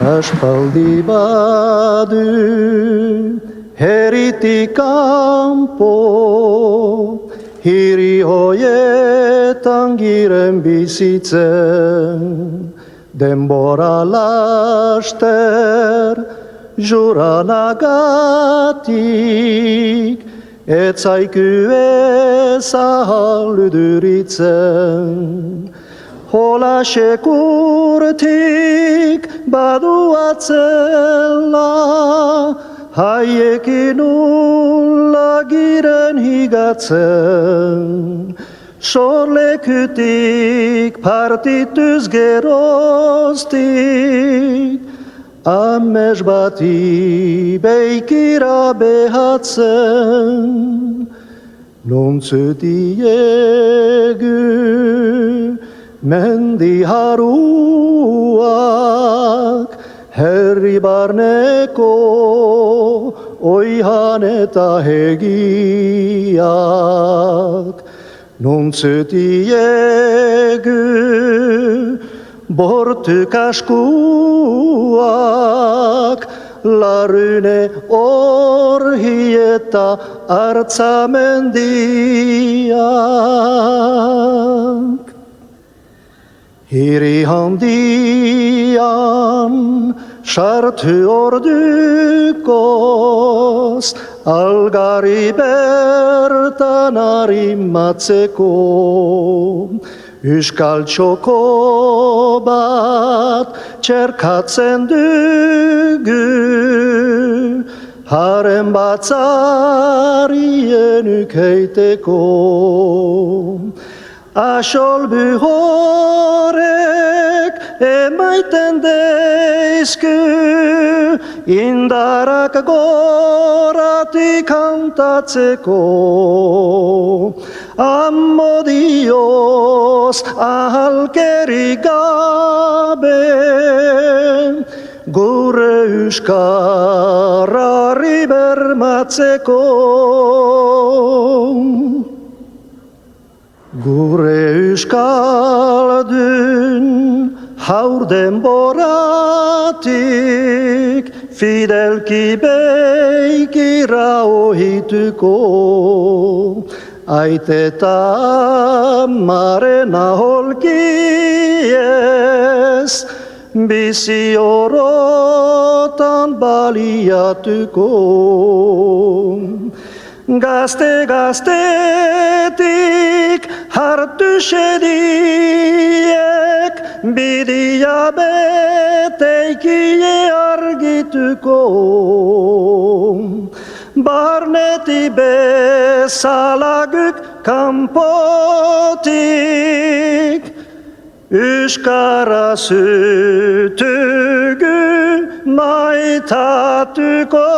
Aspaldi badu heritik kanpo, hiri hoietan giren bizitzen, denbora laster juranagatik, ez zaiku ezahal duritzen. Hola sekurtik badu atzela, haiekin ulla giren higatzen. Sorlekutik partituz geroztik, amez bati beikira behatzen. Nontzu diegu mendi haruak, herri barneko oihan eta hegiak. Nontzu diegu bortuk askuak, larune orhi eta artzamendiak. Hiri handian sartu ordukoz, algari bertan arimatzeko. Euskal txoko bat txerkatzen dugu, haren batzarien ukeiteko. Asolbu horrek emaiten deizku, indarak goratik kantatzeko. Amodioz ahalkerik gabe, gure euskarari bermatzeko. Gure euskaldun haur denboratik, fidelki beikira ohituko. Aiteta amaren aholkiez, bizi orotan baliatuko. Gazte-gaztetik hartu sediek, bidia beteikie argituko. Barneti bezalaguk kanpotik, euskara zutugu maitatuko.